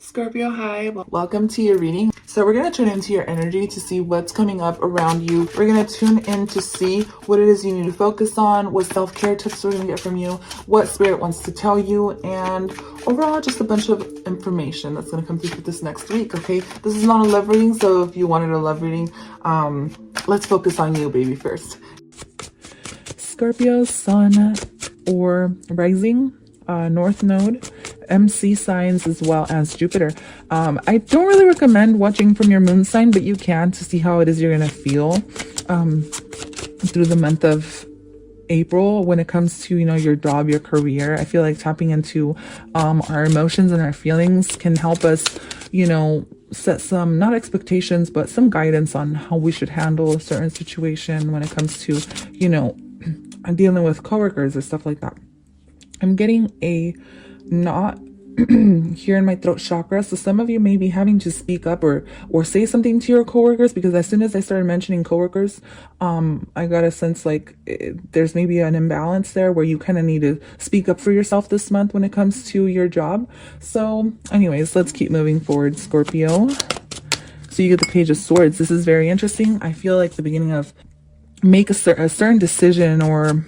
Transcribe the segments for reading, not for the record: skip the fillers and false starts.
Scorpio, hi. Welcome to your reading. So we're going to tune into your energy to see what's coming up around you. We're going to tune in to see what it is you need to focus on, what self-care tips we're going to get from you, what spirit wants to tell you, and overall just a bunch of information that's going to come through for this next week, okay? This is not a love reading, so if you wanted a love reading, let's focus on you, baby, first. Scorpio, sun or rising, North Node, MC signs, as well as Jupiter. I don't really recommend watching from your moon sign, but you can to see how it is you're going to feel through the month of April when it comes to, your job, your career. I feel like tapping into our emotions and our feelings can help us, set some, not expectations, but some guidance on how we should handle a certain situation when it comes to, dealing with coworkers or stuff like that. I'm getting a knot here in my throat chakra, so some of you may be having to speak up or say something to your coworkers, because as soon as I started mentioning coworkers, I got a sense like there's maybe an imbalance there where you kind of need to speak up for yourself this month when it comes to your job. So anyways, let's keep moving forward, Scorpio. So you get the Page of Swords. This is very interesting. I feel like the beginning of make a certain decision, or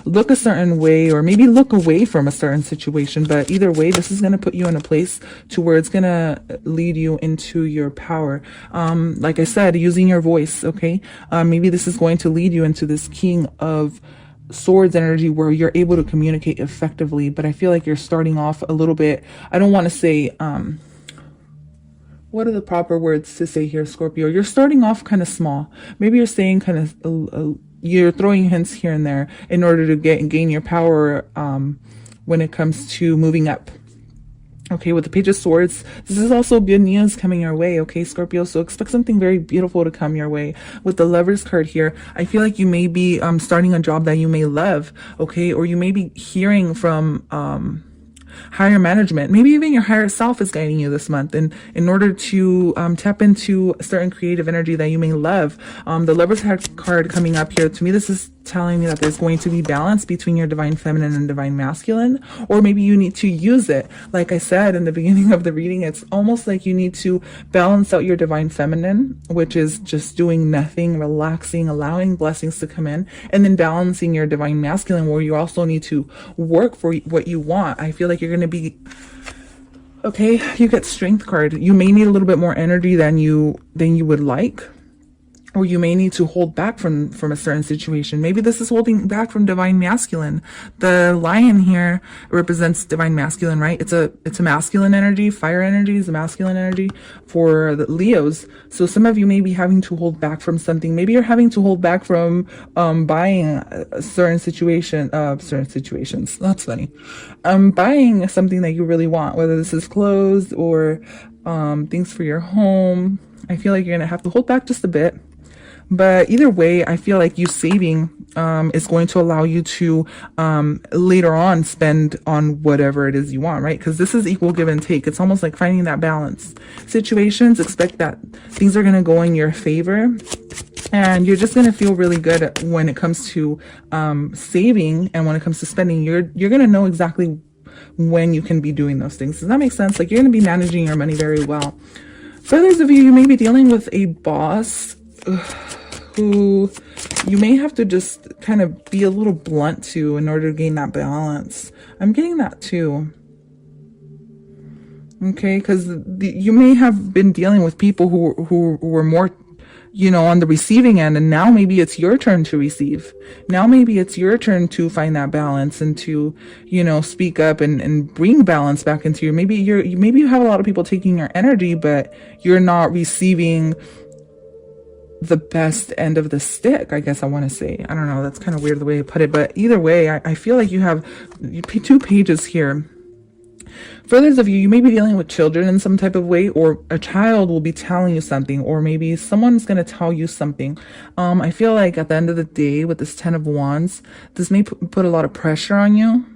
look a certain way, or maybe look away from a certain situation. But either way, this is going to put you in a place to where it's going to lead you into your power. Like I said, using your voice. Okay. Maybe this is going to lead you into this King of Swords energy where you're able to communicate effectively. But I feel like you're starting off a little bit, I don't want to say, what are the proper words to say here, Scorpio? You're starting off kind of small. Maybe you're saying kind of, you're throwing hints here and there in order to gain your power when it comes to moving up. Okay, with the Page of Swords, this is also good news coming your way, okay, Scorpio? So expect something very beautiful to come your way. With the Lovers card here, I feel like you may be starting a job that you may love, okay? Or you may be hearing from higher management. Maybe even your higher self is guiding you this month, and in order to tap into a certain creative energy that you may love. The Lovers card coming up here, to me, this is telling me that there's going to be balance between your divine feminine and divine masculine, or maybe you need to use it. Like I said in the beginning of the reading, it's almost like you need to balance out your divine feminine, which is just doing nothing, relaxing, allowing blessings to come in, and then balancing your divine masculine, where you also need to work for what you want. I feel like you're going to be okay. You get Strength card. You may need a little bit more energy than you would like, or you may need to hold back from a certain situation. Maybe this is holding back from divine masculine. The lion here represents divine masculine, right? It's a masculine energy. Fire energy is a masculine energy for the Leos. So some of you may be having to hold back from something. Maybe you're having to hold back from buying a certain situations. That's funny. Buying something that you really want, whether this is clothes or things for your home. I feel like you're gonna have to hold back just a bit. But either way, I feel like you saving is going to allow you to later on spend on whatever it is you want, right? Because this is equal give and take. It's almost like finding that balance. Situations, expect that things are going to go in your favor. And you're just going to feel really good when it comes to saving, and when it comes to spending. You're going to know exactly when you can be doing those things. Does that make sense? Like, you're going to be managing your money very well. For others of you, you may be dealing with a boss who you may have to just kind of be a little blunt to in order to gain that balance. I'm getting that too. Okay, because you may have been dealing with people who were more, on the receiving end, and now maybe it's your turn to receive. Now maybe it's your turn to find that balance and to, speak up and bring balance back into you. Maybe you have a lot of people taking your energy, but you're not receiving the best end of the stick, I guess I want to say. I don't know, that's kind of weird the way I put it, but either way, I feel like you have two pages here. For others of you, you may be dealing with children in some type of way, or a child will be telling you something, or maybe someone's going to tell you something. I feel like at the end of the day, with this 10 of Wands, this may put a lot of pressure on you.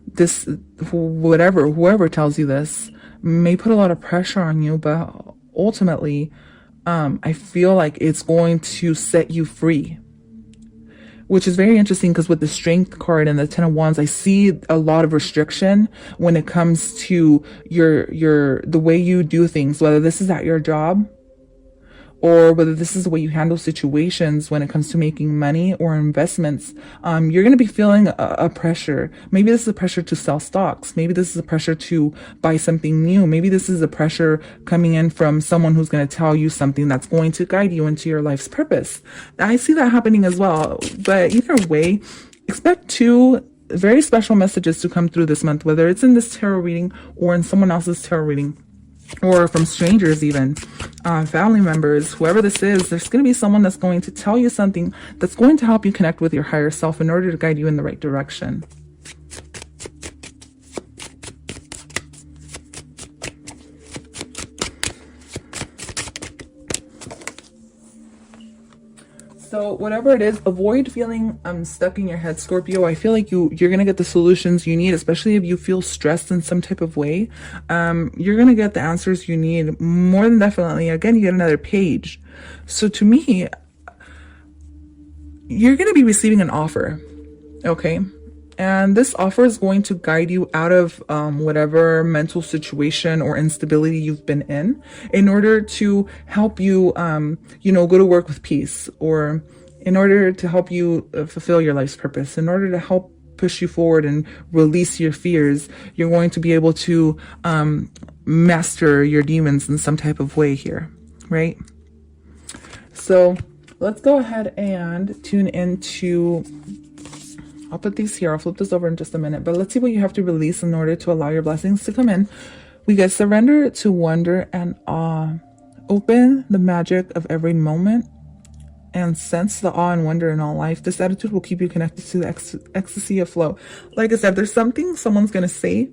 This, whoever tells you this may put a lot of pressure on you, but ultimately, I feel like it's going to set you free. which is very interesting because with the Strength card and the Ten of Wands, I see a lot of restriction when it comes to the way you do things, whether this is at your job or whether this is the way you handle situations when it comes to making money or investments. You're going to be feeling a pressure. Maybe this is a pressure to sell stocks. Maybe this is a pressure to buy something new. Maybe this is a pressure coming in from someone who's going to tell you something that's going to guide you into your life's purpose. I see that happening as well. But either way, expect two very special messages to come through this month, whether it's in this tarot reading or in someone else's tarot reading, or from strangers even, family members, whoever this is. There's going to be someone that's going to tell you something that's going to help you connect with your higher self in order to guide you in the right direction. So whatever it is, avoid feeling stuck in your head, Scorpio. I feel like you're going to get the solutions you need, especially if you feel stressed in some type of way. You're going to get the answers you need more than definitely. Again, you get another page. So to me, you're going to be receiving an offer. Okay. And this offer is going to guide you out of whatever mental situation or instability you've been in order to help you, go to work with peace, or in order to help you fulfill your life's purpose, in order to help push you forward and release your fears. You're going to be able to master your demons in some type of way here, right? So let's go ahead and tune into... I'll put these here. I'll flip this over in just a minute. But let's see what you have to release in order to allow your blessings to come in. We get surrender to wonder and awe. Open the magic of every moment and sense the awe and wonder in all life. This attitude will keep you connected to the ecstasy of flow. Like I said, there's something someone's going to say,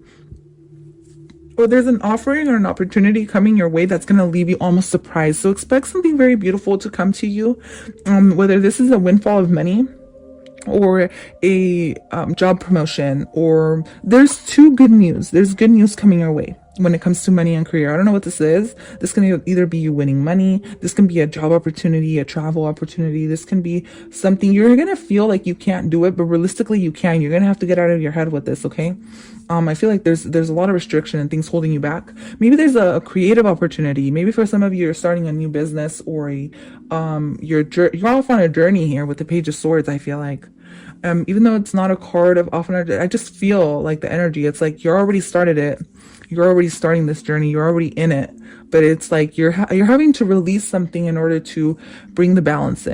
or there's an offering or an opportunity coming your way that's going to leave you almost surprised. So expect something very beautiful to come to you, whether this is a windfall of money, or a job promotion, or there's good news. There's good news coming your way when it comes to money and career. I don't know what this is. This can either be you winning money. This can be a job opportunity, a travel opportunity. This can be something you're going to feel like you can't do it, but realistically you can. You're going to have to get out of your head with this, okay? I feel like there's a lot of restriction and things holding you back. Maybe there's a creative opportunity. Maybe for some of you, you're starting a new business, or you're off on a journey here with the Page of Swords, I feel like. Even though it's not a card of off on a, I just feel like the energy. It's like you're already started it. You're already starting this journey. You're already in it. But it's like you're having to release something in order to bring the balance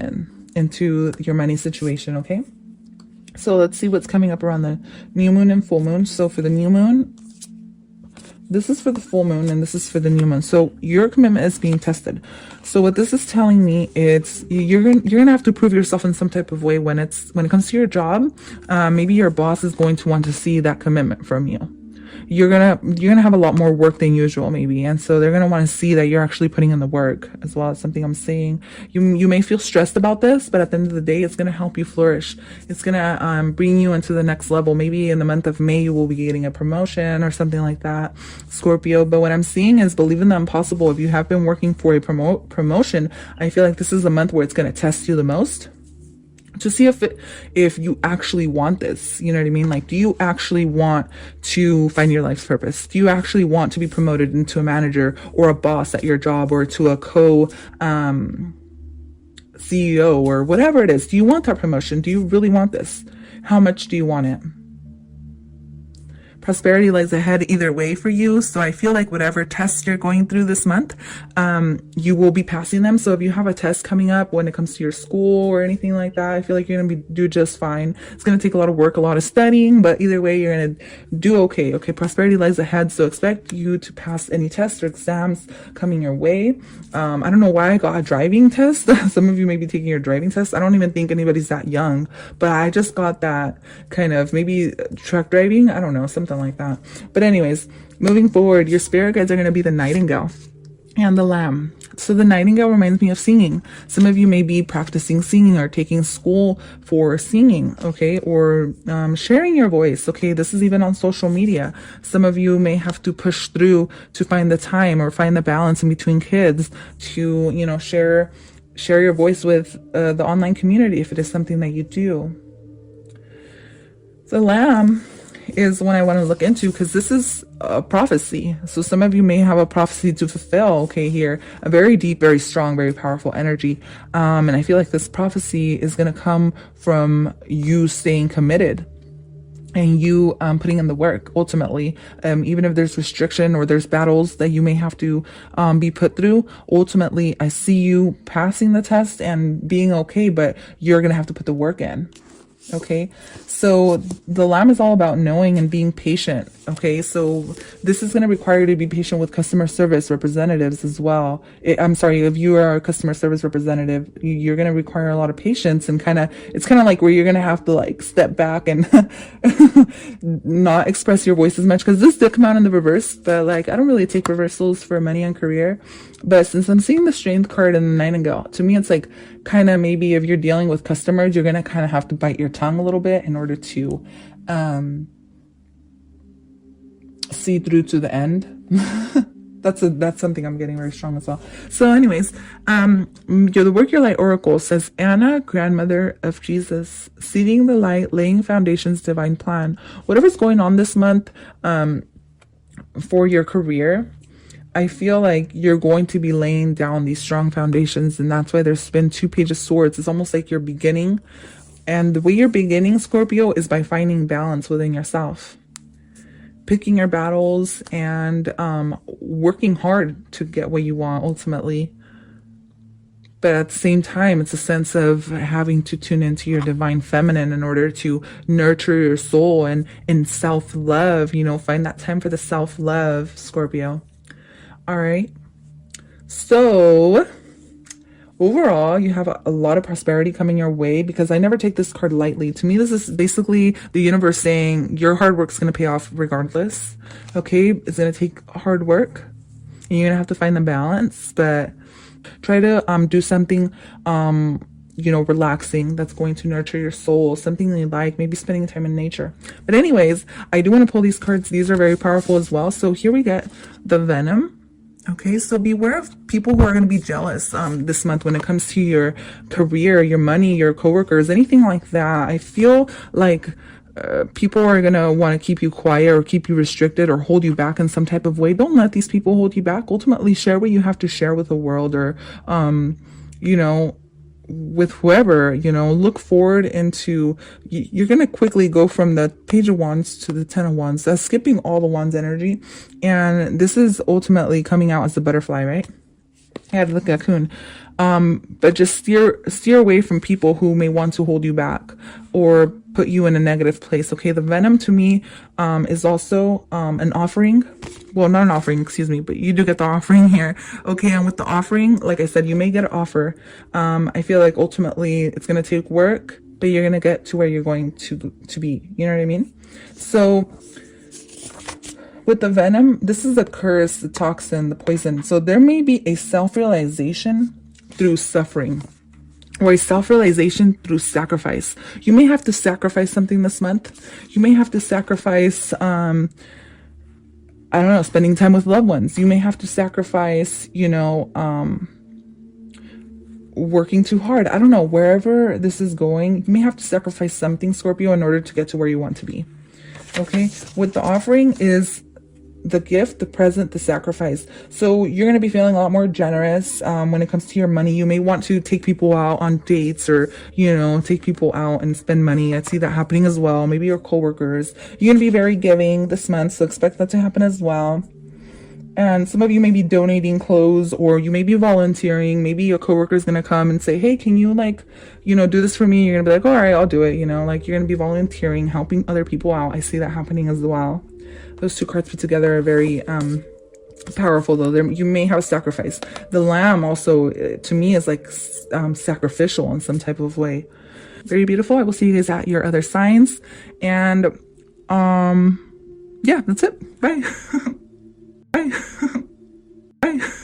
into your money situation, okay? So let's see what's coming up around the new moon and full moon. So for the new moon, this is for the full moon and this is for the new moon. So your commitment is being tested. So what this is telling me, it's you're gonna have to prove yourself in some type of way when it comes to your job. Maybe your boss is going to want to see that commitment from you. You're gonna have a lot more work than usual, maybe, and so they're gonna want to see that you're actually putting in the work as well. As something I'm saying, you may feel stressed about this, but at the end of the day, it's gonna help you flourish. It's gonna bring you into the next level. Maybe in the month of May, you will be getting a promotion or something like that, Scorpio. But what I'm seeing is believe in the impossible. If you have been working for a promotion, I feel like this is the month where it's gonna test you the most, to see if you actually want this. You know what I mean? Like, do you actually want to find your life's purpose? Do you actually want to be promoted into a manager or a boss at your job, or to a CEO or whatever it is? Do you want that promotion? Do you really want this? How much do you want it? Prosperity lies ahead either way for you. So I feel like whatever tests you're going through this month, you will be passing them. So if you have a test coming up when it comes to your school or anything like that, I feel like you're going to do just fine. It's going to take a lot of work, a lot of studying, but either way, you're going to do okay. Okay, prosperity lies ahead. So expect you to pass any tests or exams coming your way. I don't know why I got a driving test. Some of you may be taking your driving test. I don't even think anybody's that young, but I just got that kind of, maybe truck driving. I don't know, something like that. But anyways, moving forward, your spirit guides are going to be the nightingale and the lamb. So the nightingale reminds me of singing. Some of you may be practicing singing or taking school for singing, okay, or sharing your voice. Okay, this is even on social media. Some of you may have to push through to find the time or find the balance in between kids to, share share your voice with the online community if it is something that you do. The Lamb is one I want to look into because this is a prophecy. So some of you may have a prophecy to fulfill, okay, here. A very deep, very strong, very powerful energy. And I feel like this prophecy is going to come from you staying committed and you putting in the work, ultimately. Even if there's restriction or there's battles that you may have to be put through, ultimately, I see you passing the test and being okay, but you're going to have to put the work in. Okay, so the Lamb is all about knowing and being patient. Okay, so this is going to require you to be patient with customer service representatives as well. I'm sorry, if you are a customer service representative, you're going to require a lot of patience and it's kind of like where you're going to have to like step back and not express your voice as much, because this did come out in the reverse, but like I don't really take reversals for money and career. But since I'm seeing the Strength card and the Nightingale, to me it's like kind of maybe if you're dealing with customers, you're going to kind of have to bite your tongue a little bit in order to see through to the end. That's something I'm getting very strong as well. So anyways, the Work Your Light Oracle says, Anna, grandmother of Jesus, seeding the light, laying foundations, divine plan. Whatever's going on this month for your career, I feel like you're going to be laying down these strong foundations, and that's why there's been 2 Page of Swords. It's almost like you're beginning, and the way you're beginning, Scorpio, is by finding balance within yourself, picking your battles, and working hard to get what you want ultimately. But at the same time, it's a sense of having to tune into your divine feminine in order to nurture your soul and self-love, find that time for the self-love, Scorpio. All right. So overall, you have a lot of prosperity coming your way, because I never take this card lightly. To me, this is basically the universe saying your hard work's going to pay off regardless. Okay. It's going to take hard work and you're going to have to find the balance, but try to do something, relaxing, that's going to nurture your soul, something you like, maybe spending time in nature. But anyways, I do want to pull these cards. These are very powerful as well. So here we get the Venom. Okay, so beware of people who are going to be jealous this month when it comes to your career, your money, your coworkers, anything like that. I feel like people are going to want to keep you quiet or keep you restricted or hold you back in some type of way. Don't let these people hold you back. Ultimately, share what you have to share with the world, or, with whoever, look forward into, you're going to quickly go from the Page of Wands to the Ten of Wands. That's skipping all the Wands energy. And this is ultimately coming out as the butterfly, right? Yeah, the cocoon. But just steer away from people who may want to hold you back or put you in a negative place. Okay, the Venom to me is also an offering. Well, not an offering, excuse me, but you do get the offering here. Okay, and with the offering, like I said, you may get an offer. I feel like ultimately it's going to take work, but you're going to get to where you're going to be. You know what I mean? So with the Venom, this is the curse, the toxin, the poison. So there may be a self-realization through suffering, or a self-realization through sacrifice. You may have to sacrifice something this month. You may have to sacrifice, spending time with loved ones. You may have to sacrifice, working too hard. I don't know, wherever this is going, you may have to sacrifice something, Scorpio, in order to get to where you want to be. Okay, with the offering is the gift, the present, the sacrifice. So you're going to be feeling a lot more generous when it comes to your money. You may want to take people out on dates, or, take people out and spend money. I see that happening as well. Maybe your coworkers. You're going to be very giving this month, so expect that to happen as well. And some of you may be donating clothes, or you may be volunteering. Maybe your coworker is going to come and say, hey, can you do this for me? You're going to be like, all right, I'll do it. You're going to be volunteering, helping other people out. I see that happening as well. Those 2 cards put together are very powerful, though. You may have a sacrifice. The Lamb also, to me, is like sacrificial in some type of way. Very beautiful. I will see you guys at your other signs. And yeah, that's it. Bye. Bye. Bye.